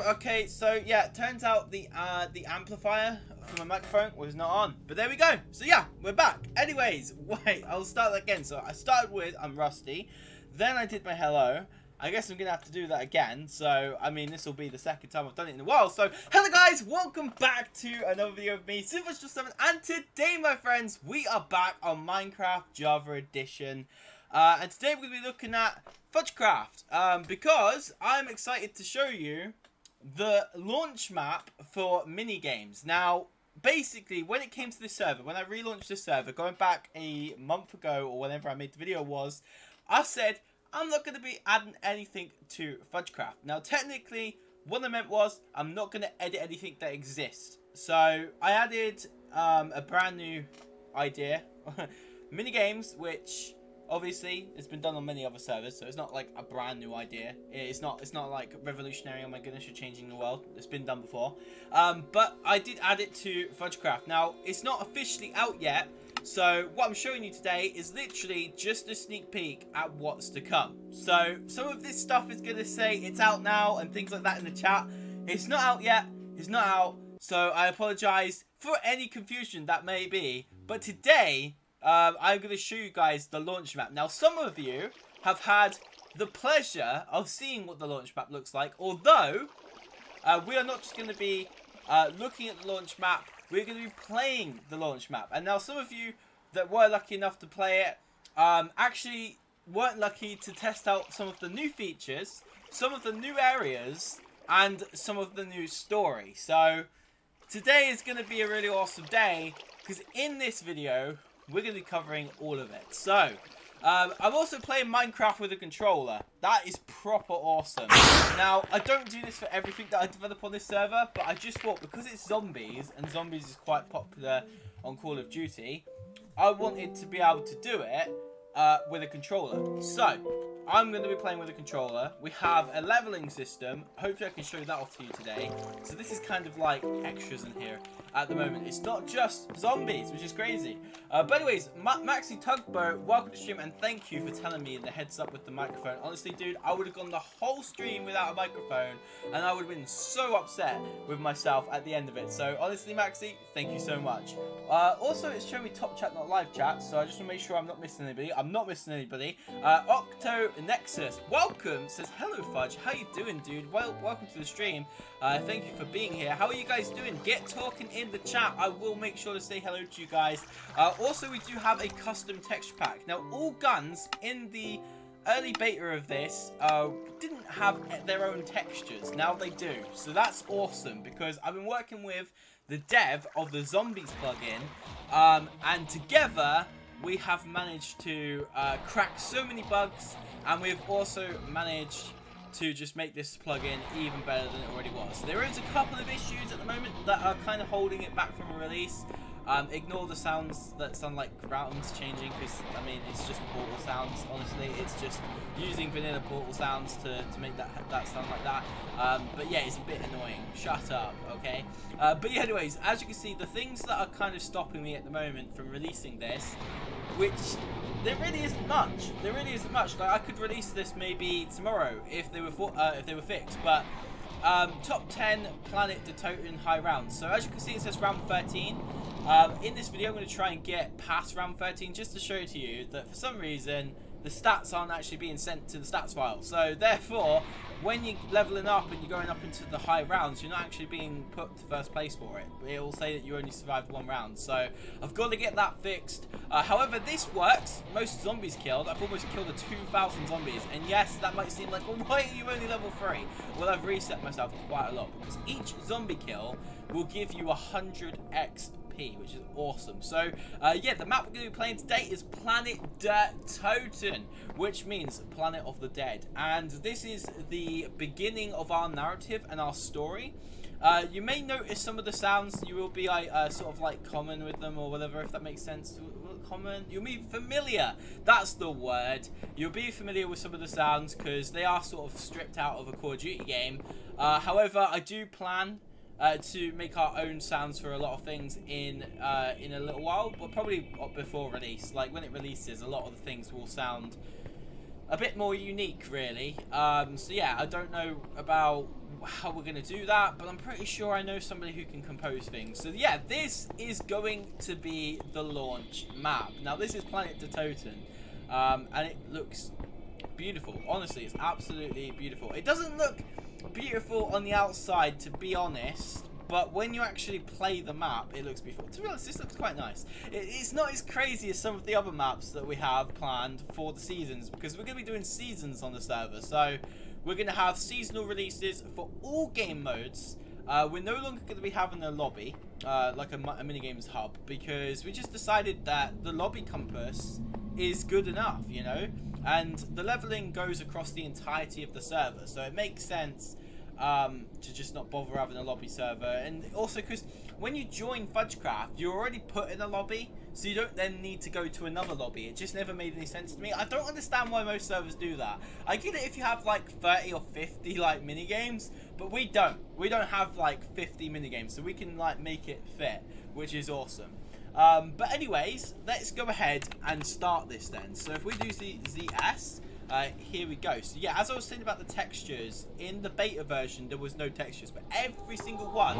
Okay, so yeah, it turns out the amplifier for my microphone was not on. But there we go. So yeah, we're back. Anyways, wait, I'll start again. So I started with I'm rusty. Then I did my hello. I guess I'm going to have to do that again. So, I mean, this will be the second time I've done it in a while. So, hello guys, welcome back to another video of me, FudgeCraft, and today, my friends, we are back on Minecraft Java Edition. And today we're going to be looking at FudgeCraft, because I'm excited to show you the launch map for Minigames. Now, basically, when it came to this server, when I relaunched this server, going back a month ago, or whenever I made the video was, I said, I'm not going to be adding anything to FudgeCraft. Now, technically, what I meant was, I'm not going to edit anything that exists. So, I added a brand new idea, Minigames, which obviously has been done on many other servers, so it's not like a brand new idea. It's not like revolutionary, oh my goodness, you're changing the world. It's been done before. But I did add it to FudgeCraft. Now, it's not officially out yet. So what I'm showing you today is literally just a sneak peek at what's to come. So some of this stuff is going to say it's out now and things like that in the chat. It's not out yet. It's not out. So I apologize for any confusion that may be. But today, I'm going to show you guys the launch map. Now, some of you have had the pleasure of seeing what the launch map looks like. Although, we are not just going to be looking at the launch map. We're going to be playing the launch map. And now some of you that were lucky enough to play it actually weren't lucky to test out some of the new features, some of the new areas, and some of the new story. So today is going to be a really awesome day because in this video, we're going to be covering all of it. So I'm also playing Minecraft with a controller. That is proper awesome. Now, I don't do this for everything that I develop on this server, but I just thought because it's zombies, and zombies is quite popular on Call of Duty, I wanted to be able to do it with a controller. So, I'm going to be playing with a controller. We have a leveling system. Hopefully I can show that off to you today. So this is kind of like extras in here at the moment. It's not just zombies, which is crazy. But anyways, Maxi Tugboat, welcome to stream and thank you for telling me the heads up with the microphone. Honestly, dude, I would have gone the whole stream without a microphone and I would have been so upset with myself at the end of it. So honestly, Maxi, thank you so much. Also, it's showing me top chat, not live chat. So I just want to make sure I'm not missing anybody. I'm not missing anybody. Octo Nexus, welcome, says hello Fudge, how you doing, dude? Well, welcome to the stream. Thank you for being here. How are you guys doing? Get talking in the chat. I will make sure to say hello to you guys. Also, we do have a custom texture pack. Now, all guns in the early beta of this didn't have their own textures. Now they do, so that's awesome because I've been working with the dev of the zombies plugin, and together we have managed to crack so many bugs, and we've also managed to just make this plugin even better than it already was. There is a couple of issues at the moment that are kind of holding it back from a release. Ignore the sounds that sound like rounds changing because, I mean, it's just portal sounds, honestly. It's just using vanilla portal sounds to make that sound like that. But yeah, it's a bit annoying. Shut up, okay? But yeah, anyways, as you can see, the things that are kind of stopping me at the moment from releasing this, which there really isn't much. There really isn't much. Like, I could release this maybe tomorrow if they were fixed, but top 10 planet to Toten high rounds. So as you can see, it says round 13. In this video, I'm going to try and get past round 13 just to show to you that for some reason the stats aren't actually being sent to the stats file. So therefore, when you're leveling up and you're going up into the high rounds, you're not actually being put to first place for it. It will say that you only survived one round. So I've got to get that fixed. However, this works. Most zombies killed. I've almost killed 2,000 zombies. And yes, that might seem like, well, why are you only level 3? Well, I've reset myself quite a lot because each zombie kill will give you 100 XP, which is awesome. So yeah, the map we're going to be playing today is Planet Toten, which means Planet of the Dead, and this is the beginning of our narrative and our story. You may notice some of the sounds. You will be sort of like common with them or whatever, if that makes sense. Common, you'll be familiar, that's the word. You'll be familiar with some of the sounds because they are sort of stripped out of a Call of Duty game. However, I do plan to make our own sounds for a lot of things in a little while, but probably before release. Like when it releases, a lot of the things will sound a bit more unique, really. So yeah, I don't know about how we're going to do that, but I'm pretty sure I know somebody who can compose things. So yeah, this is going to be the launch map. Now this is Planet Toten, and it looks beautiful. Honestly, it's absolutely beautiful. It doesn't look beautiful on the outside, to be honest, but when you actually play the map, it looks beautiful. To be honest, this looks quite nice. It's not as crazy as some of the other maps that we have planned for the seasons, because we're going to be doing seasons on the server. So we're going to have seasonal releases for all game modes. We're no longer going to be having a lobby, like a Minigames hub, because we just decided that the lobby compass is good enough, you know? And the leveling goes across the entirety of the server, so it makes sense to just not bother having a lobby server. And also because when you join FudgeCraft, you're already put in a lobby, so you don't then need to go to another lobby. It just never made any sense to me. I don't understand why most servers do that. I get it if you have like 30 or 50 like minigames, but we don't. We don't have like 50 minigames, so we can like make it fit, which is awesome. But anyways, let's go ahead and start this then. So if we do ZS, here we go. So yeah, as I was saying about the textures, in the beta version there was no textures, but every single one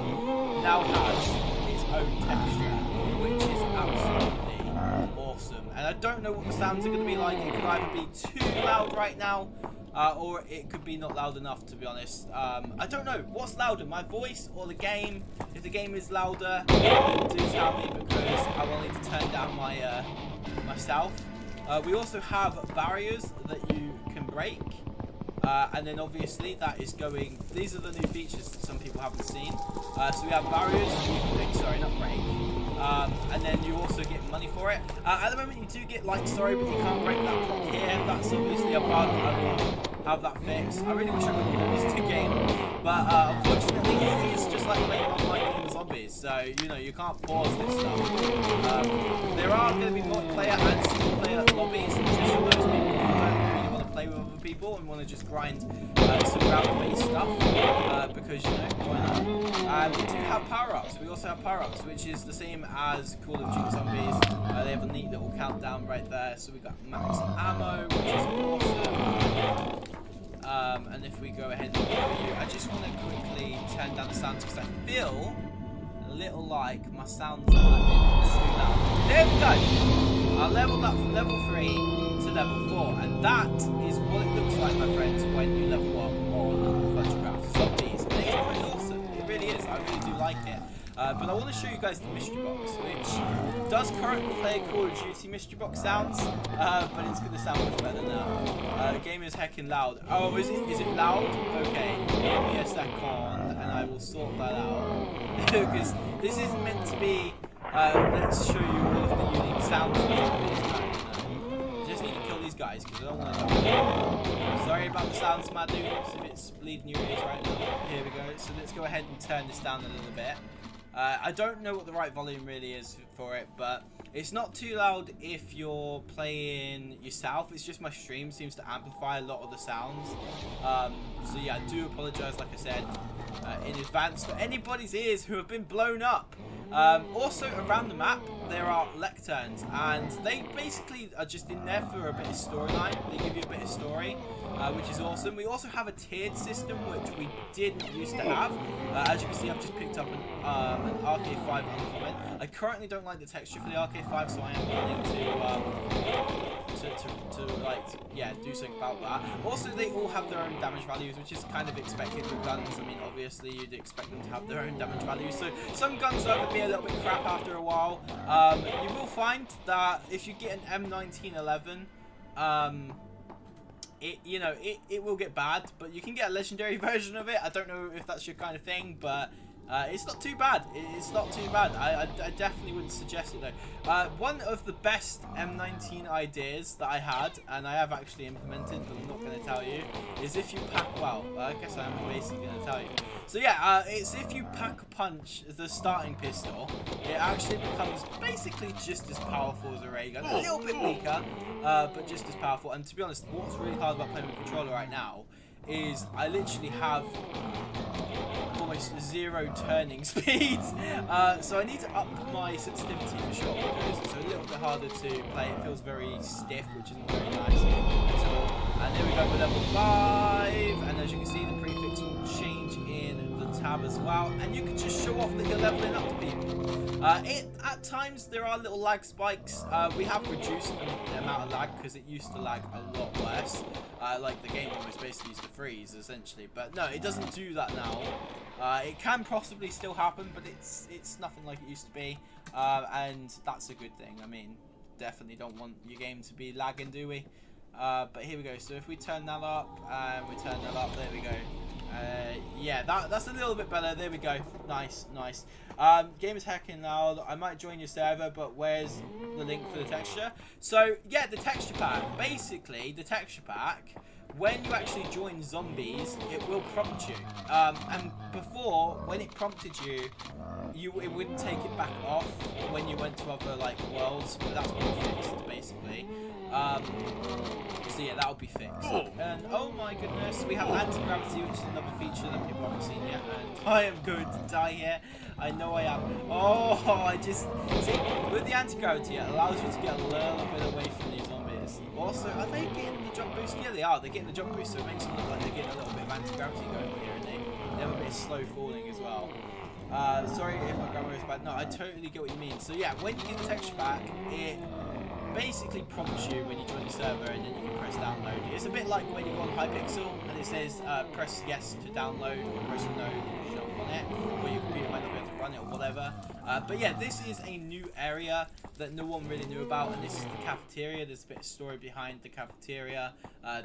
now has its own texture, which is absolutely awesome. And I don't know what the sounds are going to be like. It could either be too loud right now, or it could be not loud enough, to be honest. I don't know. What's louder, my voice or the game? If the game is louder, do tell me, because I will need to turn down my myself. We also have barriers that you can break. And then obviously that is going... These are the new features that some people haven't seen. So we have barriers that you can break, sorry, not break. And then you also get money for it. At the moment you do get like sorry, but you can't break that block here. That's obviously a bug. I will have that fixed. I really wish I could put this to game, but unfortunately it is just like playing online games zombies. So you know you can't pause this stuff. There are going to be multiplayer and single player lobbies, just for those people who don't really want to play with other people and want to just grind some round-based stuff, because you know why not. We do have power-ups. We also have power-ups, which is the same as Call of Duty Zombies. They have a neat little countdown right there. So we got max ammo, which is awesome. And if we go ahead and show you, I just want to quickly turn down the sounds because I feel a little like my sounds are a bit too loud. There we go. I leveled up from level 3 to level 4, and that is what it looks like, my friends, when you level up on FudgeCraft Zombies. And it's pretty awesome. It really is. I really do like it. But I want to show you guys the mystery box, which does currently play Call of Duty mystery box sounds, but it's going to sound much better now. The game is heckin' loud. Oh, is it loud? Okay, give me a second, and I will sort that out. Because this is meant to be, let's show you all of the unique sounds. I just need to kill these guys, because I don't want to die. Sorry about the sounds, my dudes, if it's bleeding your ears right now. Here we go. So let's go ahead and turn this down a little bit. I don't know what the right volume really is for it, but it's not too loud if you're playing yourself. It's just my stream seems to amplify a lot of the sounds. So yeah, I do apologise, like I said, in advance for anybody's ears who have been blown up. Also, around the map, there are lecterns, and they basically are just in there for a bit of storyline. They give you a bit of story, which is awesome. We also have a tiered system, which we didn't used to have. As you can see, I've just picked up an RK5 uncommon. I currently don't like the texture for the RK5, so I am planning to do something about that. Also, they all have their own damage values, which is kind of expected with guns. I mean, obviously, you'd expect them to have their own damage values. So some guns are going to be a little bit crap after a while. You will find that if you get an M1911, it will get bad, but you can get a legendary version of it. I don't know if that's your kind of thing, but it's not too bad. It's not too bad. I definitely wouldn't suggest it though. One of the best M19 ideas that I had, and I have actually implemented, but I'm not going to tell you, is if you pack, well, I guess I'm basically going to tell you. So yeah, it's if you pack a punch the starting pistol, it actually becomes basically just as powerful as a ray gun. A little bit weaker, but just as powerful. And to be honest, what's really hard about playing with a controller right now is I literally have almost 0 turning speed, so I need to up my sensitivity for sure, because it's a little bit harder to play. It feels very stiff, which isn't very nice at all. And there we go, we're level 5, and as you can see, the prefix will change in the tab as well, and you can just show off that you're leveling up to people. At times there are little lag spikes. We have reduced the amount of lag because it used to lag a lot worse. Like the game almost basically used to freeze essentially, but no, it doesn't do that now. It can possibly still happen, but it's nothing like it used to be, and that's a good thing. I mean, definitely don't want your game to be lagging, do we? But here we go. So if we turn that up, and we turn that up, there we go. Yeah, that's a little bit better. There we go. Nice, nice. Game is hacking now. I might join your server, but where's the link for the texture? So yeah, the texture pack. Basically, the texture pack, when you actually join zombies, it will prompt you. And before, when it prompted you, it wouldn't take it back off when you went to other like worlds, but that's been fixed basically. So yeah, that'll be fixed. And oh my goodness, we have anti-gravity, which is another feature that people haven't seen yet, and I am going to die here. I know I am. Oh, I just see with the anti-gravity, it allows you to get a little bit away from these zombies. Also, are they getting the jump boost? Yeah, they are. They're getting the jump boost, so it makes them look like they're getting a little bit of anti-gravity going here, and they have a bit of slow falling as well. Sorry if my grammar is bad. No, I totally get what you mean. So yeah, when you get the texture pack, it basically prompts you when you join the server, and then you can press download. It's a bit like when you go on Hypixel and it says press yes to download, or press no to jump on it, or your computer might not be able to run it or whatever. But yeah, this is a new area that no one really knew about, and this is the cafeteria. There's a bit of story behind the cafeteria.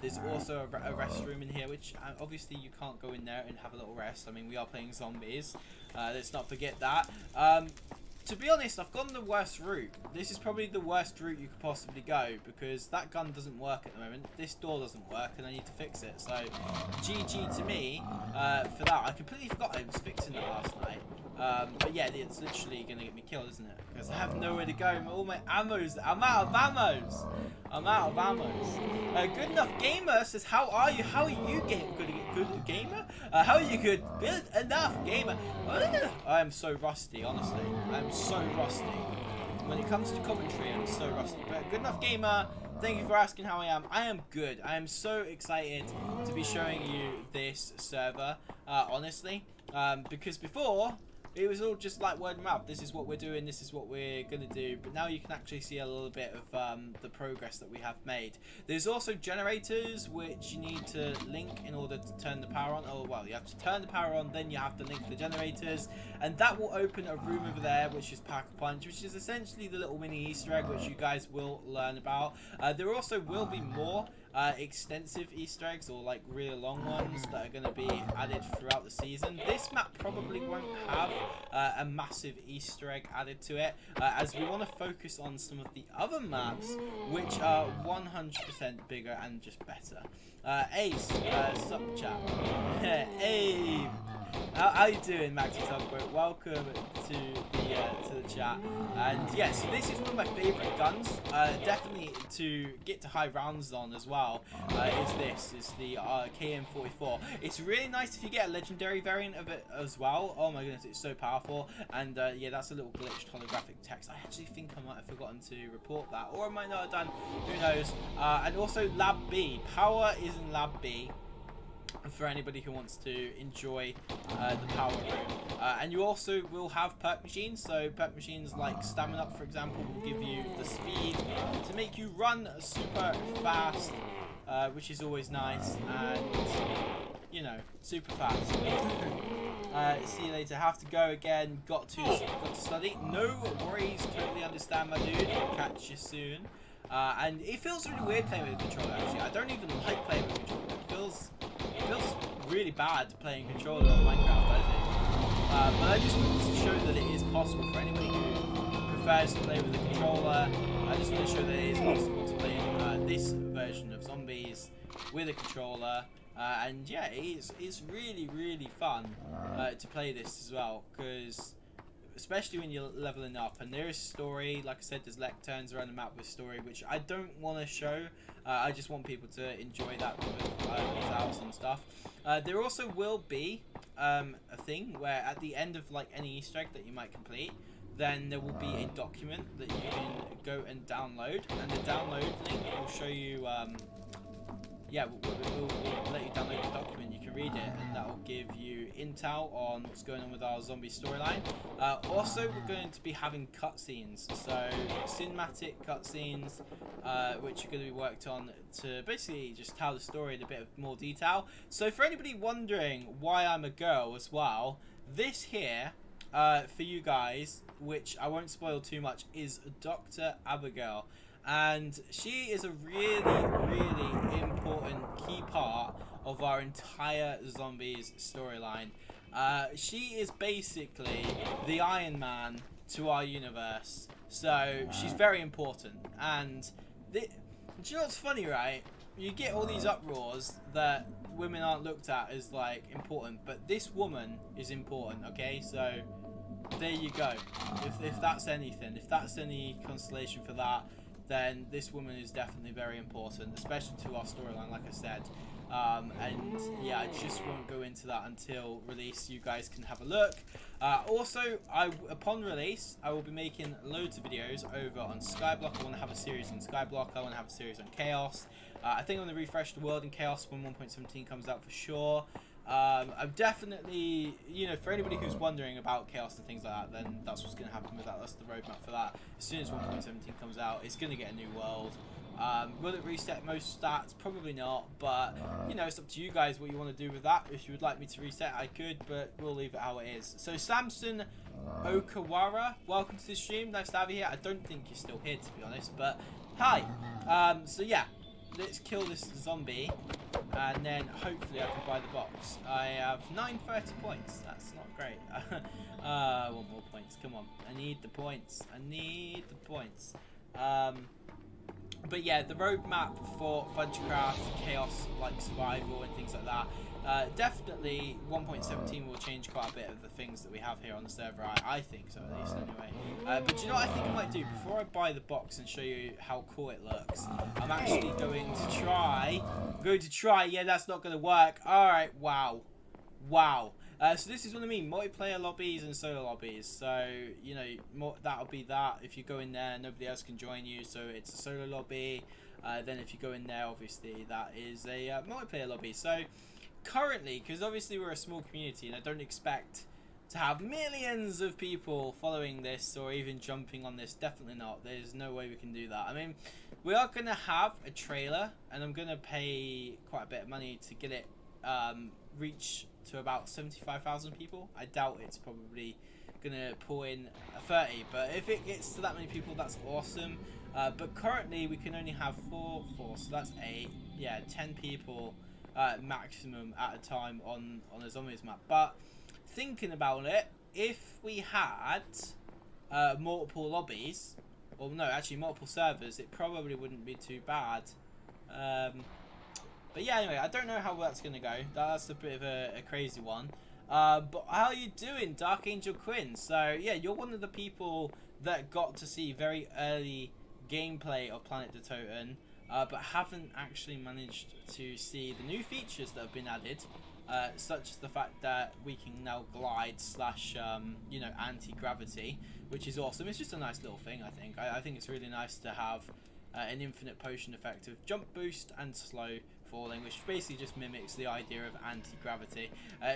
There's also a restroom in here, which obviously you can't go in there and have a little rest. I mean, we are playing zombies. Let's not forget that. To be honest, I've gone the worst route. This is probably the worst route you could possibly go, because that gun doesn't work at the moment. This door doesn't work, and I need to fix it. So, GG to me for that. I completely forgot I was fixing that last night. But yeah, it's literally going to get me killed, isn't it? Because I have nowhere to go. All my ammos. I'm out of ammos. I'm out of ammos. Good enough gamer says, how are you? How are you good gamer? How are you good enough gamer? I am so rusty, honestly. I'm so rusty. When it comes to commentary, I'm so rusty. But good enough gamer, thank you for asking how I am. I am good. I am so excited to be showing you this server, honestly. Because before, it was all just like word of mouth. This is what we're doing, this is what we're going to do. But now you can actually see a little bit of the progress that we have made. There's also generators, which you need to link in order to turn the power on. Oh, well, you have to turn the power on, then you have to link the generators. And that will open a room over there, which is Pack-a-Punch, which is essentially the little mini Easter egg, which you guys will learn about. There also will be more extensive Easter eggs, or like really long ones, that are going to be added throughout the season. This map probably won't have a massive Easter egg added to it, as we want to focus on some of the other maps which are 100% bigger and just better. Ace, sup chat. Hey, how you doing, Maxi Tugboat? Welcome to the chat. And yeah, so this is one of my favourite guns. Definitely to get to high rounds on as well. Is the KM44. It's really nice if you get a legendary variant of it as well. Oh my goodness, it's so powerful. And yeah, that's a little glitched holographic text. I actually think I might have forgotten to report that, or I might not have done. Who knows? And also Lab B. Power is in Lab B, for anybody who wants to enjoy the power room. And you also will have perk machines. So perk machines like Stamina Up, for example, will give you the speed to make you run super fast, which is always nice, and you know, super fast. See you later. Have to go again. Got to study. No worries. Totally understand, my dude. I'll catch you soon. And it feels really weird playing with a controller, actually. I don't even like playing with a controller. It feels really bad playing controller on Minecraft, I think. But I just wanted to show that it is possible for anybody who prefers to play with a controller. I just want to show that it is possible to play this version of zombies with a controller. And yeah, it's really, really fun to play this as well, because especially when you're leveling up, and there is story. Like I said, there's lecterns around the map with story, which I don't want to show. I just want people to enjoy that with hours and stuff. There also will be a thing where at the end of like any Easter egg that you might complete, then there will be a document that you can go and download, and the download link will show you. Yeah, we'll let you download the document. You can read it, and that will give you intel on what's going on with our zombie storyline. Also, we're going to be having cutscenes, so cinematic cutscenes, which are going to be worked on to basically just tell the story in a bit of more detail. So, for anybody wondering why I'm a girl as well, this here, for you guys, which I won't spoil too much, is Dr. Abigail. And she is a really, really important key part of our entire zombies storyline. She is basically the Iron Man to our universe. So she's very important. And do you know what's funny, right? You get all these uproars that women aren't looked at as like important, but this woman is important. Okay, so there you go. If that's anything, if that's any consolation for that, then this woman is definitely very important, especially to our storyline, like I said. And yeah, I just won't go into that until release. You guys can have a look. Also, upon release, I will be making loads of videos over on Skyblock. I want to have a series on Skyblock. I want to have a series on Chaos. I think I'm going to refresh the world in Chaos when 1.17 comes out for sure. I'm definitely, you know, for anybody who's wondering about Chaos and things like that, then that's what's going to happen with that. That's the roadmap for that. As soon as 1.17 comes out, it's going to get a new world. Will it reset most stats? Probably not, but, you know, it's up to you guys what you want to do with that. If you would like me to reset, I could, but we'll leave it how it is. So, Samson Okawara, welcome to the stream. Nice to have you here. I don't think you're still here, to be honest, but hi. So, yeah. Let's kill this zombie, and then hopefully I can buy the box. I have 930 points. That's not great. I want more points. Come on. I need the points. I need the points. But yeah, the roadmap for FudgeCraft, Chaos, like survival and things like that. Definitely 1.17 will change quite a bit of the things that we have here on the server. I think so, at least, anyway. But you know what I think I might do? Before I buy the box and show you how cool it looks, I'm actually going to try. Yeah, that's not going to work. Alright, wow. Wow. So this is what I mean, multiplayer lobbies and solo lobbies. So, you know, that'll be that. If you go in there, nobody else can join you, so it's a solo lobby. Then if you go in there, obviously, that is a multiplayer lobby. So, currently, because obviously we're a small community and I don't expect to have millions of people following this or even jumping on this, definitely not. There's no way we can do that. I mean, we are going to have a trailer and I'm going to pay quite a bit of money to get it reach to about 75,000 people. I doubt it's probably going to pull in 30, but if it gets to that many people, that's awesome. But currently we can only have 4, so that's 8, yeah, 10 people maximum at a time on a zombies map. But thinking about it, if we had multiple lobbies, or no, actually multiple servers, it probably wouldn't be too bad. But yeah, anyway, I don't know how that's going to go. That's a bit of a crazy one. But how are you doing, Dark Angel Quinn? So yeah, you're one of the people that got to see very early gameplay of Planet the Toten. But haven't actually managed to see the new features that have been added, such as the fact that we can now glide slash, you know, anti-gravity, which is awesome. It's just a nice little thing, I think. I think it's really nice to have an infinite potion effect of jump boost and slow falling, which basically just mimics the idea of anti-gravity.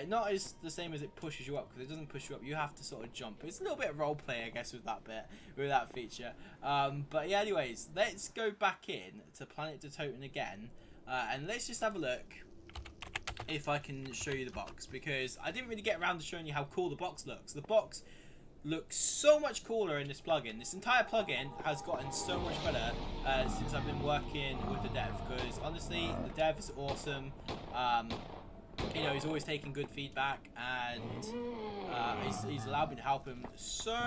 Not as the same as it pushes you up, because it doesn't push you up, you have to sort of jump. It's a little bit of roleplay, I guess, with that bit, with that feature. But yeah, anyways, let's go back in to Planet the Toten again, and let's just have a look if I can show you the box, because I didn't really get around to showing you how cool the box looks. The box looks so much cooler in this plugin. This entire plugin has gotten so much better since I've been working with the dev, because honestly the dev is awesome. You know, he's always taking good feedback, and he's allowed me to help him so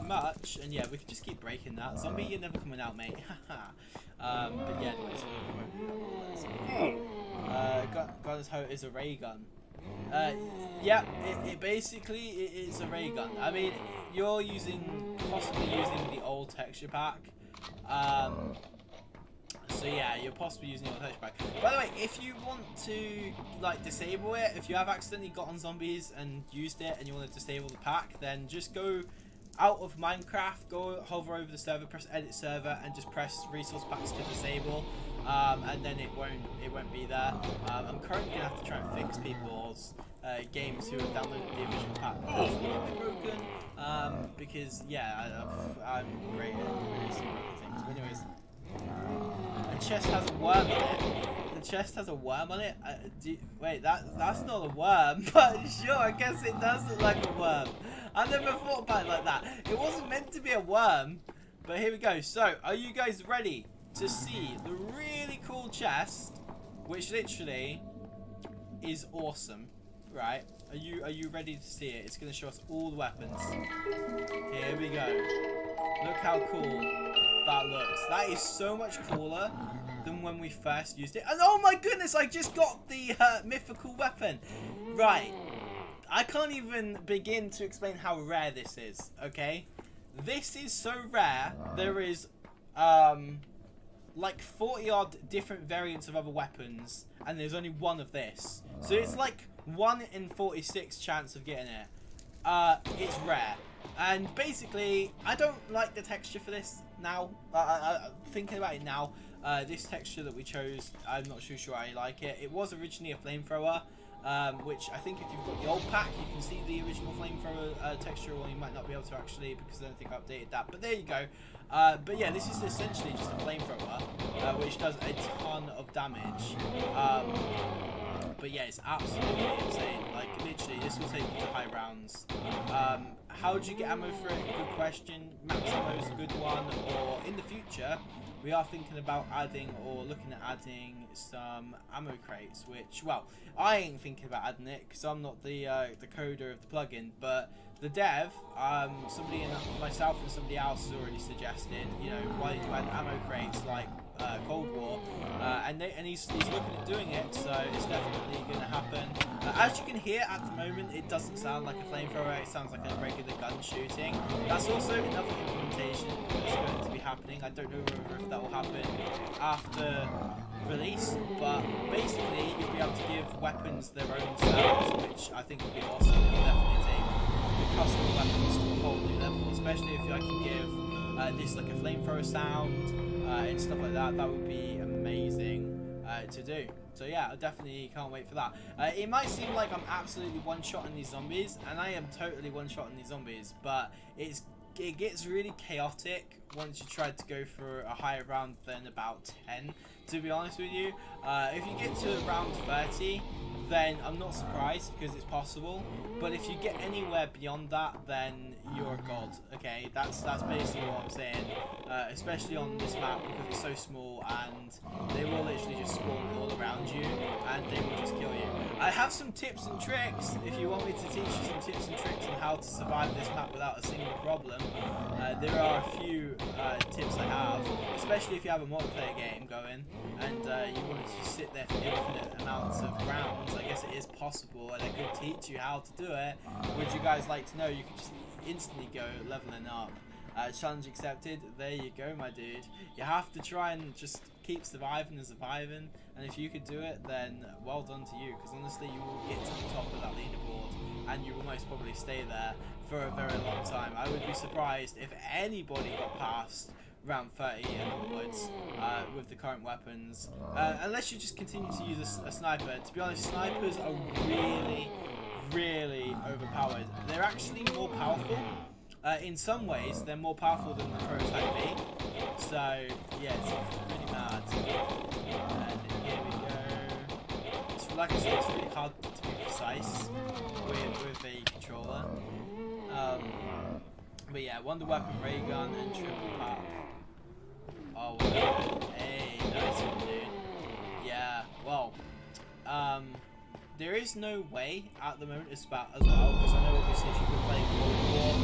much. And yeah, we can just keep breaking that. Zombie, you're never coming out, mate. But yeah, anyways, Gunner's Hoe is a ray gun. Yeah, it basically is a ray gun. I mean, you're possibly using the old texture pack. So yeah, you're possibly using the old texture pack. By the way, if you want to like disable it, if you have accidentally got on zombies and used it and you want to disable the pack, then just go out of Minecraft, go hover over the server, press edit server, and just press resource packs to disable. And then it won't be there. I'm currently gonna have to try and fix people's games who have downloaded the original pack. That's a little bit broken. Because yeah, I'm great at releasing things. But anyways, the chest has a worm on it. The chest has a worm on it. Wait, that's not a worm, but sure, I guess it does look like a worm. I never thought about it like that. It wasn't meant to be a worm, but here we go. So, are you guys ready to see the really cool chest, which literally is awesome, right? Are you ready to see it? It's going to show us all the weapons. Here we go. Look how cool that looks. That is so much cooler than when we first used it. And oh my goodness, I just got the mythical weapon. Right. I can't even begin to explain how rare this is, okay? This is so rare, there is like 40 odd different variants of other weapons, and there's only one of this. So it's like 1 in 46 chance of getting it. It's rare. And basically, I don't like the texture for this now. Thinking about it now, this texture that we chose, I'm not too sure I like it. It was originally a flamethrower. Which I think if you've got the old pack, you can see the original flamethrower texture, or you might not be able to actually, because I don't think I updated that. But there you go. But yeah, this is essentially just a flamethrower, which does a ton of damage. But yeah, it's absolutely insane. Like, literally, this will take you to high rounds. How do you get ammo for it? Good question. Max ammo is a good one. Or in the future, we are thinking about adding or looking at adding some ammo crates, which, well, I ain't thinking about adding it because I'm not the coder of the plugin, but the dev, somebody, myself and somebody else has already suggested, you know, why don't you add ammo crates like Cold War, and he's looking at doing it, so it's definitely going to happen. As you can hear at the moment, it doesn't sound like a flamethrower, it sounds like a regular gun shooting. That's also another implementation that's going to be happening. I don't know if that will happen after release, but basically you'll be able to give weapons their own sounds, which I think would be awesome. It'll definitely take the custom weapons to a whole new level, especially if I can give this like a flamethrower sound and stuff like that. That would be amazing to do. So yeah, I definitely can't wait for that. It might seem like I'm absolutely one-shotting these zombies, and I am totally one-shotting these zombies, but it gets really chaotic once you try to go for a higher round than about 10, to be honest with you. If you get to round 30, then I'm not surprised, because it's possible. But if you get anywhere beyond that, then you're a god, okay? That's basically what I'm saying, especially on this map, because it's so small, and they will literally just spawn all around you, and they will just kill you. I have some tips and tricks, if you want me to teach you some tips and tricks on how to survive this map without a single problem. There are a few tips I have, especially if you have a multiplayer game going, and you want to just sit there for infinite amounts of rounds. I guess it is possible, and I could teach you how to do it. Would you guys like to know? You could just instantly go leveling up. Challenge accepted. There you go, my dude. You have to try and just keep surviving and surviving, and if you could do it, then well done to you, because honestly you will get to the top of that leaderboard and you will most probably stay there for a very long time. I would be surprised if anybody got past round 30 and onwards with the current weapons, unless you just continue to use a sniper. To be honest, snipers are really overpowered. They're actually more powerful. In some ways, they're more powerful than the Prototype B. So, yeah, it's pretty mad. And here we go. It's, like I said, it's really hard to be precise with a controller. But yeah, Wonder Weapon, Ray Gun, and Triple Pop. Oh, hey, nice one, dude. Yeah, well, there is no way at the moment as well, because I know obviously if you've been playing Cold War,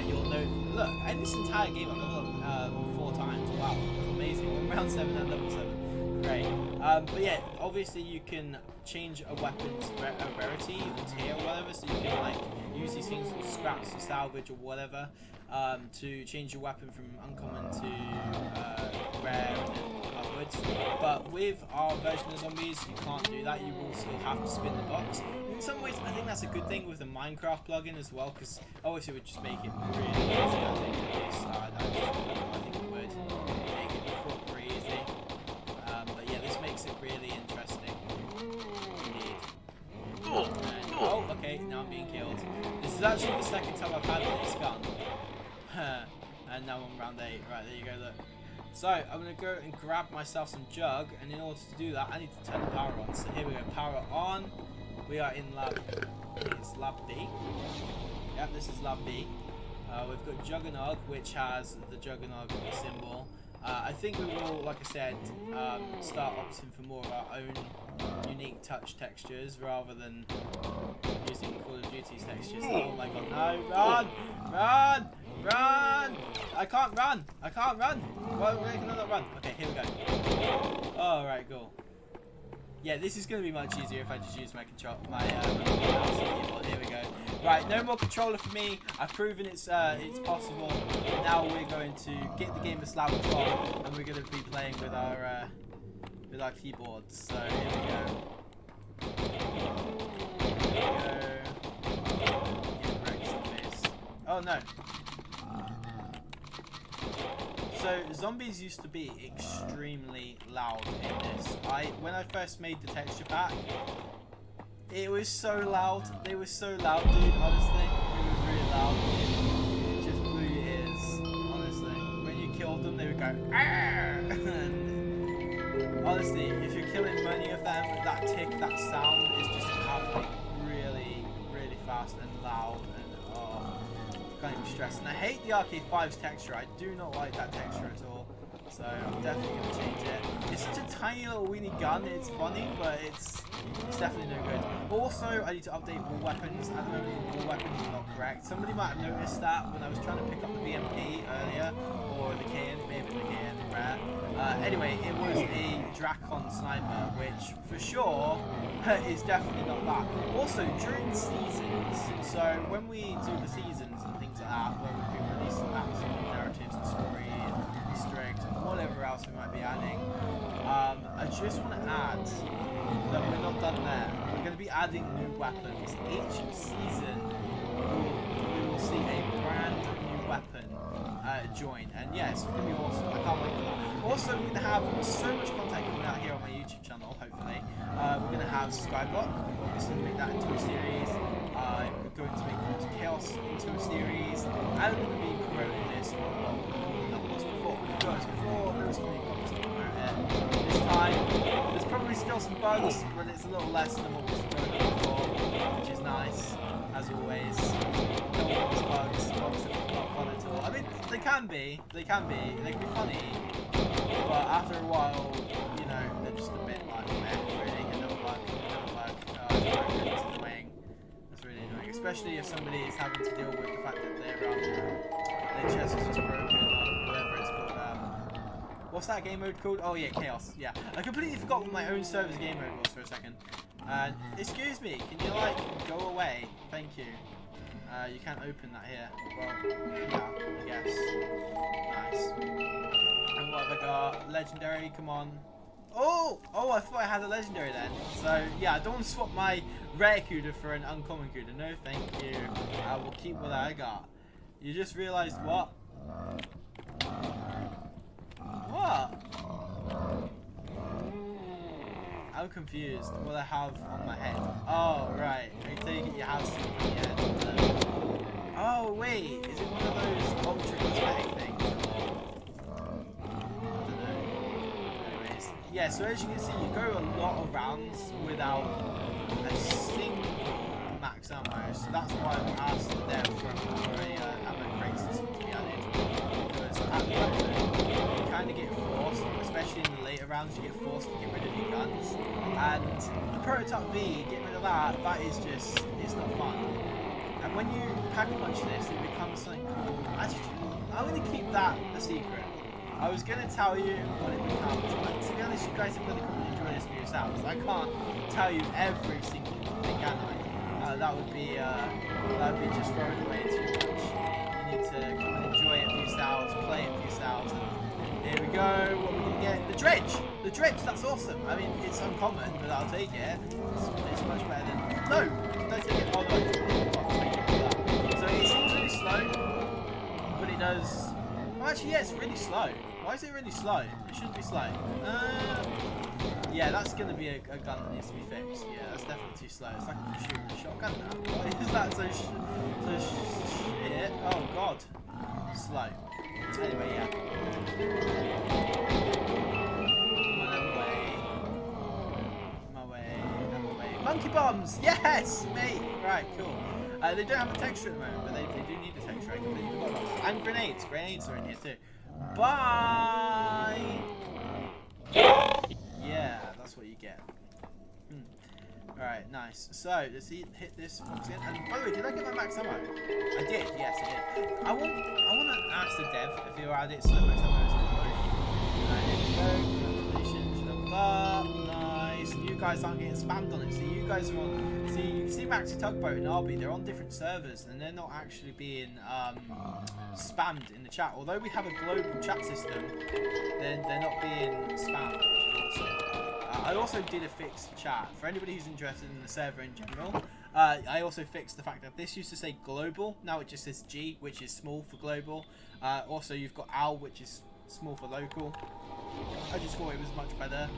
you'll know. Look, and this entire game I've leveled up 4 times. Wow, that's amazing. I'm round 7 and level 7. Great. But yeah, obviously you can change a weapon's rarity, or tier, or whatever. So you can like use these things called scraps or salvage or whatever to change your weapon from uncommon to rare and then upwards. But with our version of zombies, you can't do that. You will still have to spin the box. In some ways, I think that's a good thing with the Minecraft plugin as well, because obviously it would just make it really easy. I think at least I think it would make it proper easy. But yeah, this makes it really interesting. Indeed. Oh, okay, now I'm being killed. This is actually the second time I've had this gun. And now I'm round 8. Right, there you go, look. So, I'm going to go and grab myself some jug, and in order to do that, I need to turn the power on. So here we go, power on. We are in lab, I think it's lab B. Yep, this is lab B. We've got Juggernog, which has the Juggernog symbol. I think we will, like I said, start opting for more of our own unique touch textures rather than using Call of Duty's textures. Oh my god, no, run! Run! Run! I can't run! I can't run! Why can I not run? Okay, here we go. Alright, cool. Yeah, this is going to be much easier if I just use my control, my mouse and keyboard. Here we go. Right, no more controller for me. I've proven it's possible. And now we're going to get the game of Slav on, and we're going to be playing with our keyboards. So here we go. Here we go. Get wrecked on this. Oh no. So zombies used to be extremely loud in this. When I first made the texture pack, it was so loud. They were so loud, dude. Honestly, it was really loud. It just blew your ears. Honestly, when you killed them, they would go. And honestly, if you're killing many of them, that tick, that sound is just happening really, really fast and loud. Can't even stress. And I hate the Arcade 5's texture. I do not like that texture at all. So I'm definitely going to change it. It's such a tiny little weenie gun. It's funny, but it's definitely no good. Also, I need to update all weapons. At the moment, all weapons are not correct. Somebody might have noticed that when I was trying to pick up the BMP earlier, or the KN, maybe the KN rare. Anyway, it was a Dracon sniper, which for sure is definitely not that. Also, during seasons, so when we do the seasons and things like that, where we've been releasing maps and narratives and story and Easter eggs and whatever else we might be adding, I just want to add that we're not done there. We're going to be adding new weapons. Each season, we will see a brand new weapon join, and yes, it's going to be awesome. I can't wait for that. Also, we're going to have so much content coming out here on my YouTube channel, hopefully. We're going to have Skyblock, obviously make that into a series. We're going to make Chaos into a series, and we're going to be promoting this not once before. We've done this before, there was something obviously promote it. This time, there's probably still some bugs, but it's a little less than what was promoted before, which is nice, as always. No one wants bugs, bugs are not fun at all. I mean, they can be funny, but after a while, you know, they're just a bit like meh, really. Another bug, it's annoying. That's really annoying, especially if somebody is having to deal with the fact that their chest is just broken or whatever it's called. What's that game mode called? Oh yeah, Chaos. Yeah, I completely forgot what my own server's game mode was for a second. Excuse me, can you like go away? Thank you. You can't open that here. Well, yeah, I guess. Nice. And what have I got? Legendary, come on. Oh, I thought I had a legendary then. So yeah, I don't want to swap my rare CUDA for an uncommon CUDA. No, thank you. I will keep what I got. You just realised what? What? I'm confused. What I have on my head. Oh, right. I take it you have something on your head. Oh, wait. Is it one of those ultra cosmetic things? I don't know. Anyways. Yeah, so as you can see, you go a lot of rounds without a single max ammo. So that's why I've asked them for a ammo crate system to be added. Because at the moment, you kind of get forced, especially in the later rounds, you get forced to get rid of your guns. And the Prototype V, getting rid of that is just, it's not fun. And when you pack a bunch of this, it becomes something called, actually, I'm going to keep that a secret. I was going to tell you what it becomes, but to be honest, you guys have really come to enjoy this cells. I can't tell you every single thing, can I? That would be just throwing away too much. You need to come and enjoy it for yourselves, play it for yourselves. And here we go. What are we gonna get? The dredge. The dredge. That's awesome. I mean, it's uncommon, but I'll take it. It's much better than no. Don't take it. Oh no. So it seems really slow, but it does. Well, actually, yeah, it's really slow. Why is it really slow? It shouldn't be slow. Yeah, that's going to be a gun that needs to be fixed. Yeah, that's definitely too slow. It's like shooting a shotgun now. Why is that so shit? Oh, God. Slow. Anyway, yeah. My way. Monkey bombs! Yes! Mate! Right, cool. They don't have a texture at the moment, but they do need a texture. I completely forgot about that. And grenades. Grenades are in here too. Bye! Yeah, that's what you get. Alright, nice. So, let's hit this box in. And by the way, did I get my max ammo? I did, yes, I did. I want to ask the dev if he allowed it so that max ammo is in both. Here we go. Congratulations, leveled up. Nice. You guys aren't getting spammed on it. So you guys are on. See, you can see Maxi Tugboat and Arby, they're on different servers and they're not actually being spammed in the chat. Although we have a global chat system, then they're not being spammed. I also did a fixed chat. For anybody who's interested in the server in general, I also fixed the fact that this used to say global, now it just says G, which is small for global. Also, you've got OW, which is small for local. I just thought it was much better.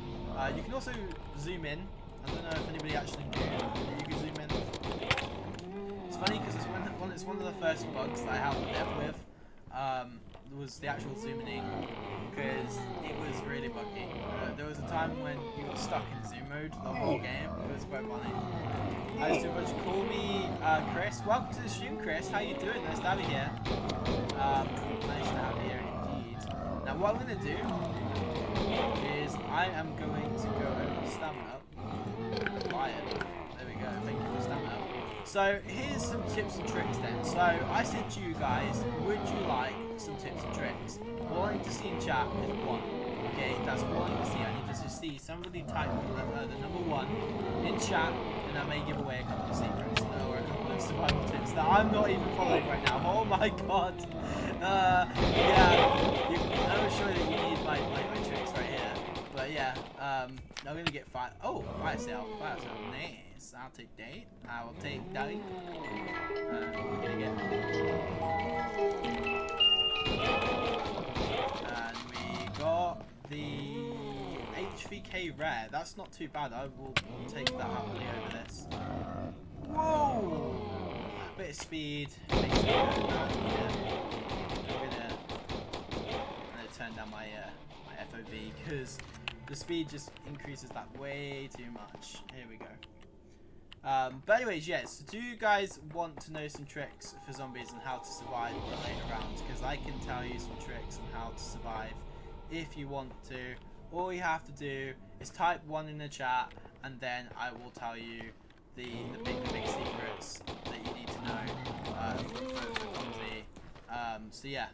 You can also zoom in. I don't know if anybody actually knew you can zoom in. It's funny because it's one of the first bugs that I had to live with. Was the actual zooming in, because it was really buggy. There was a time when you got stuck in zoom mode the whole game. It was quite funny. Nice to call me Chris. Welcome to the stream, Chris. How you doing? Nice to have you here. Nice to have you here indeed. Now what I'm going to do is I am going to go over stamina. There we go. Thank you for stamina. So here's some tips and tricks then. So I said to you guys, would you like some tips and tricks? All I need to see in chat is one. Okay, that's all I need to see. I need to just see somebody type the number 1 in chat, and I may give away a couple of secrets or a couple of survival tips that I'm not even following right now. Oh my god. Yeah, I'm sure that you need my tricks right here. But yeah, I'm gonna get fire. Oh, fire sale, nice. I'll take that. I will take that. We're gonna get. And we got the HVK rare. That's not too bad. I will take that happily over this. Whoa! A bit of speed. I'm gonna turn down my FOV because the speed just increases that way too much. Here we go. But anyways, yes, do you guys want to know some tricks for zombies and how to survive the later rounds? Because I can tell you some tricks on how to survive if you want to. All you have to do is type 1 in the chat, and then I will tell you the big secrets that you need to know for Fonzie. So yeah,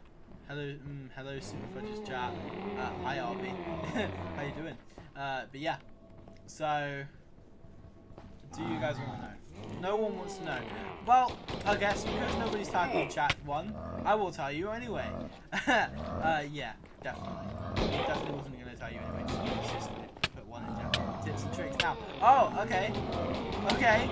hello Super Fudge's chat. Hi Arby, how you doing? But yeah, so do you guys want to know? No one wants to know. Well, I guess because nobody's typing in chat 1, I will tell you anyway. Yeah, definitely. Definitely wasn't going to tell you anyway. Just put 1 in chat. Tips and tricks now. Oh, okay. Okay.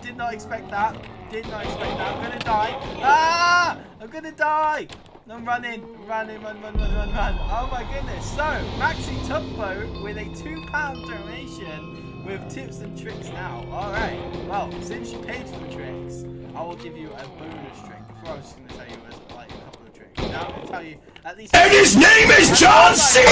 Did not expect that. Did not expect that. I'm gonna die. Ah! I'm gonna die. I'm running. Run. Oh my goodness. So, Maxi Tugboat with a £2 donation with tips and tricks now. Alright. Well, since you paid for the tricks, I will give you a bonus trick. Before I was just going to tell you like a couple of tricks. Now I'm going to tell you at least. And his name is John C.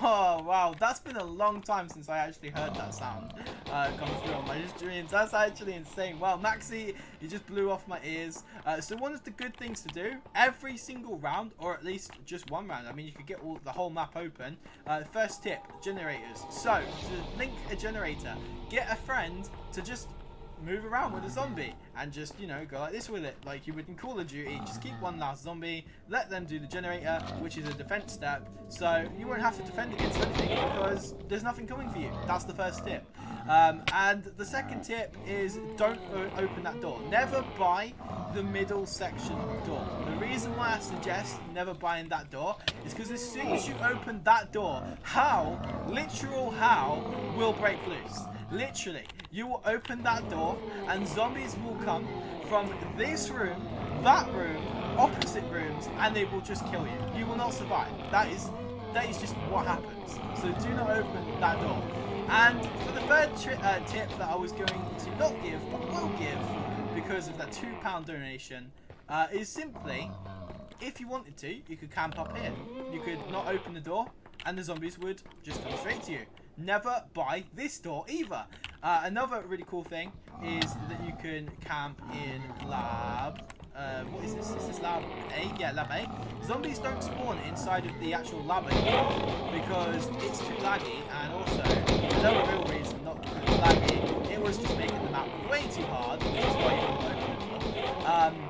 Oh wow, that's been a long time since I actually heard that sound come through on my streams. That's actually insane. Wow, Maxi, you just blew off my ears. So one of the good things to do every single round, or at least just one round. I mean, you could get the whole map open. First tip: generators. So to link a generator, get a friend to just move around with a zombie and just, you know, go like this with it, like you would in Call of Duty. Just keep one last zombie, let them do the generator, which is a defense step, so you won't have to defend against anything because there's nothing coming for you. That's the first tip. And the second tip is don't open that door. Never buy the middle section door. The reason why I suggest never buying that door is because as soon as you open that door, literal hell will break loose. Literally, you will open that door and zombies will come from this room, that room, opposite rooms, and they will just kill you. You will not survive. That is just what happens. So do not open that door. And for the third tip that I was going to not give, but will give, because of that £2 donation, is simply, if you wanted to, you could camp up here. You could not open the door, and the zombies would just come straight to you. Never buy this door either. Another really cool thing is that you can camp in lab. What is this? Is this lab A? Yeah, lab A. Zombies don't spawn inside of the actual lab anymore because it's too laggy, and also another real reason not because it's laggy, it was just making the map way too hard, which is why you don't open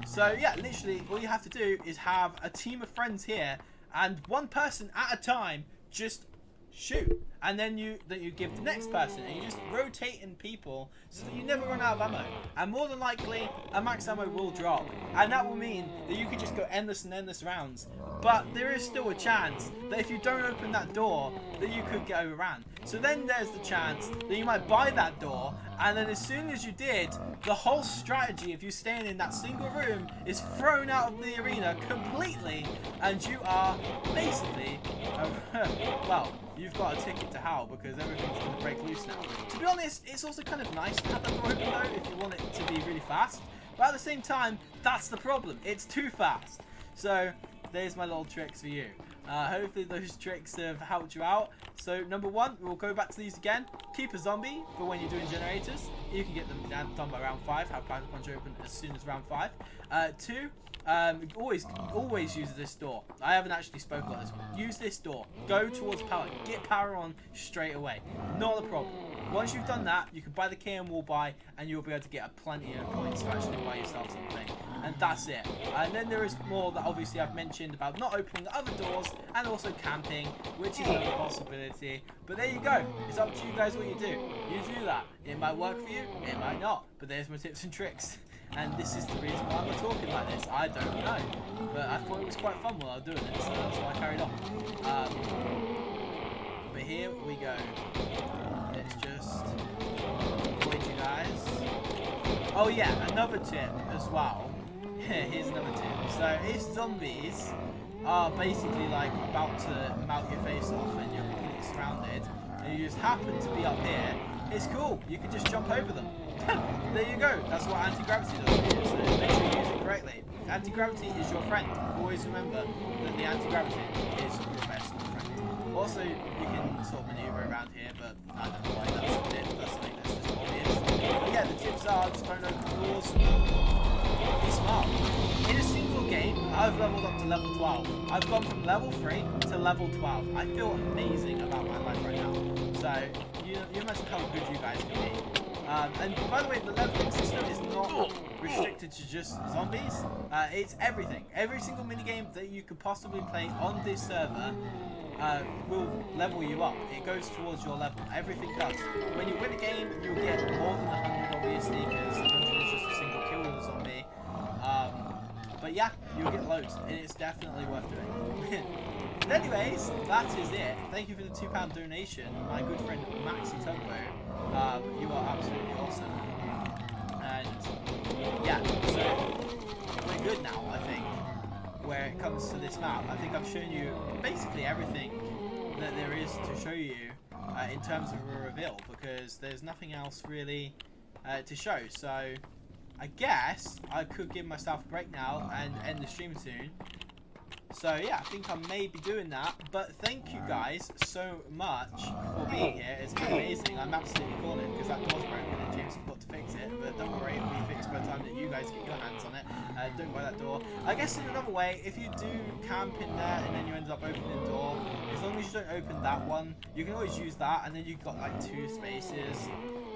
it. So yeah, literally all you have to do is have a team of friends here, and one person at a time just shoot, and then you give the next person, and you just rotate in people so that you never run out of ammo, and more than likely a max ammo will drop, and that will mean that you could just go endless and endless rounds. But there is still a chance that if you don't open that door that you could get overran. So then there's the chance that you might buy that door, and then as soon as you did, the whole strategy of you staying in that single room is thrown out of the arena completely, and you are basically well, you've got a ticket to hell because everything's going to break loose now. To be honest, it's also kind of nice to have that door open though if you want it to be really fast, but at the same time, that's the problem. It's too fast. So there's my little tricks for you. Hopefully those tricks have helped you out. So number one, we'll go back to these again. Keep a zombie for when you're doing generators. You can get them done by round 5. Have Power Punch open as soon as round 5. 2, always use this door. I haven't actually spoken about this one. Use this door. Go towards power. Get power on straight away. Not a problem. Once you've done that, you can buy the KM wall buy, and you'll be able to get plenty of points to actually buy yourself something. And that's it. And then there is more that obviously I've mentioned about not opening other doors and also camping, which is another possibility. But there you go. It's up to you guys what you do. You do that. It might work for you, it might not. But there's my tips and tricks. And this is the reason why I'm talking like this. I don't know. But I thought it was quite fun while I was doing it, so that's why I carried on. But here we go. Let's just avoid you guys. Oh yeah, another tip as well. Here's another tip. So if zombies are basically like about to melt your face off and you're completely surrounded, and you just happen to be up here, it's cool. You can just jump over them. There you go. That's what anti-gravity does for you. So make sure you use it correctly. Anti-gravity is your friend. Always remember that the anti-gravity is your best friend. Also, you can sort of maneuver around here, but I don't know why that's a tip. That's something that's just obvious. But yeah, the tips are just don't open doors. Be smart. In a single game, I've leveled up to level 12. I've gone from level 3 to level 12. I feel amazing about my life right now. So you imagine how good you guys can be. And by the way, the leveling system is not restricted to just zombies. It's everything. Every single minigame that you could possibly play on this server will level you up. It goes towards your level. Everything does. When you win a game, you'll get more than 100 obviously, because 100 is just a single kill with a zombie. But yeah, you'll get loads, and it's definitely worth doing. But anyways, that is it. Thank you for the £2 donation, my good friend Maxi Topo. You are absolutely awesome. And yeah, so we're good now, I think, where it comes to this map. I think I've shown you basically everything that there is to show you in terms of a reveal, because there's nothing else really to show. So I guess I could give myself a break now and end the stream soon. So yeah, I think I may be doing that, but thank you guys so much for being here. It's been amazing. I'm absolutely calling because that door's broken and James forgot to fix it, but don't worry, it'll be fixed by the time that you guys get your hands on it. Don't buy that door. I guess in another way, if you do camp in there and then you end up opening the door, as long as you don't open that one, you can always use that, and then you've got like 2 spaces.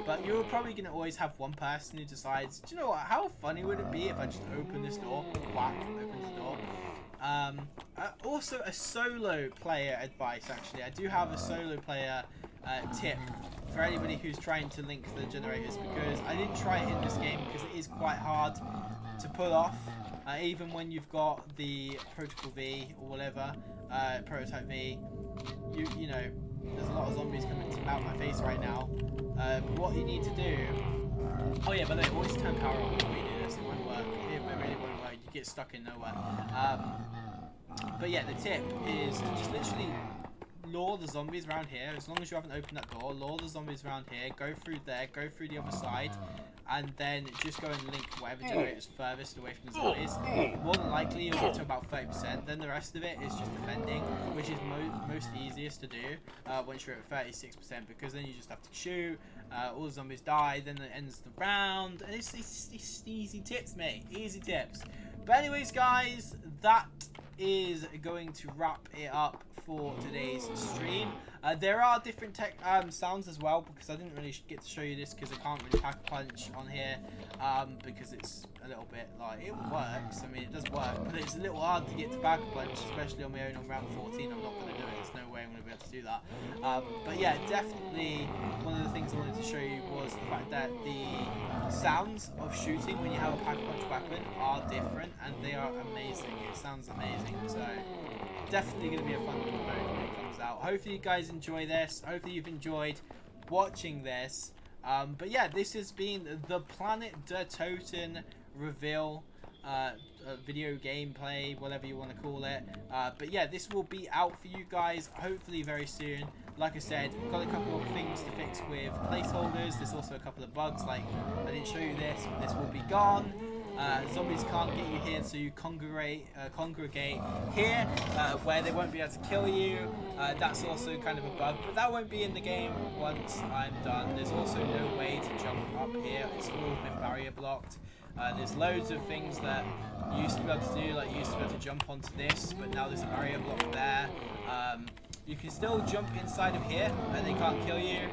But you're probably going to always have one person who decides, do you know what, how funny would it be if I just open this door, whack, open the door. Also a solo player advice, actually. I do have a solo player tip for anybody who's trying to link the generators, because I didn't try it in this game because it is quite hard to pull off, even when you've got the Protocol V or whatever, Prototype V. You know, there's a lot of zombies coming out my face right now. But what you need to do... Oh yeah, by the way, always turn power on before you do this. It won't work. It really won't work. You get stuck in nowhere. But yeah, the tip is to just literally lure the zombies around here. As long as you haven't opened that door, lure the zombies around here. Go through there. Go through the other side. And then just go and link whatever generator is furthest away from the zombies. More than likely you'll get to about 30%. Then the rest of it is just defending, which is most easiest to do once you're at 36%, because then you just have to shoot. All the zombies die. Then it ends the round. And it's easy tips, mate. Easy tips. But anyways, guys, that is going to wrap it up for today's stream. There are different tech sounds as well, because I didn't really get to show you this because I can't really pack a punch on here, because it's a little bit like, it works, I mean it does work, but it's a little hard to get to pack a punch, especially on my own on round 14. I'm not going to do it, there's no way I'm going to be able to do that. But yeah, definitely one of the things I wanted to show you was the fact that the sounds of shooting when you have a pack a punch weapon are different, and they are amazing. It sounds amazing, so definitely going to be a fun mode when it comes out. Hopefully you guys enjoy this. Hopefully you've enjoyed watching this. But yeah, this has been the Planet de Toten reveal video gameplay, whatever you want to call it. But yeah, this will be out for you guys hopefully very soon. Like I said, I've got a couple of things to fix with placeholders. There's also a couple of bugs, like I didn't show you this, but this will be gone. Zombies can't get you here, so you congregate here, where they won't be able to kill you. That's also kind of a bug, but that won't be in the game once I'm done. There's also no way to jump up here. It's all been barrier blocked. There's loads of things that you used to be able to do, like you used to be able to jump onto this, but now there's a barrier block there. You can still jump inside of here and they can't kill you,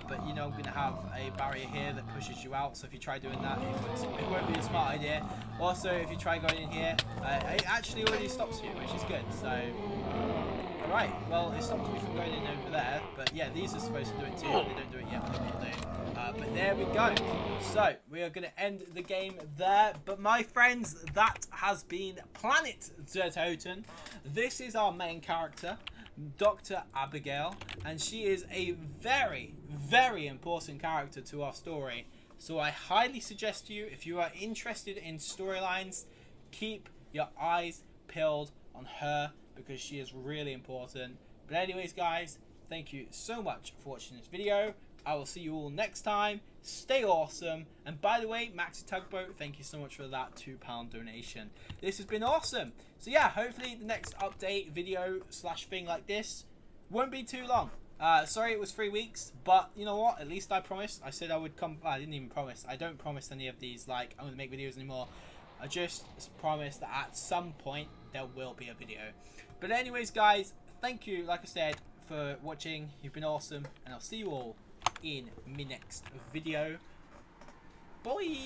but you know, I'm going to have a barrier here that pushes you out, so if you try doing that, it won't be a smart idea. Also, if you try going in here, it actually already stops you, which is good. So alright, well, it stopped me from going in over there, but yeah, these are supposed to do it too. They don't do it yet, but they will do. But there we go. So we are going to end the game there. But my friends, that has been Planet de Toten. This is our main character, Dr. Abigail, and she is a very, very important character to our story. So I highly suggest you, if you are interested in storylines, keep your eyes peeled on her, because she is really important. But anyways, guys, thank you so much for watching this video. I will see you all next time. Stay awesome. And by the way, Maxi Tugboat, thank you so much for that £2 donation. This has been awesome. So yeah, hopefully the next update video / thing like this won't be too long. Sorry it was 3 weeks, but you know what? At least I promised. I said I would come. I didn't even promise. I don't promise any of these, like, I'm going to make videos anymore. I just promised that at some point there will be a video. But anyways, guys, thank you, like I said, for watching. You've been awesome, and I'll see you all in my next video. Bye.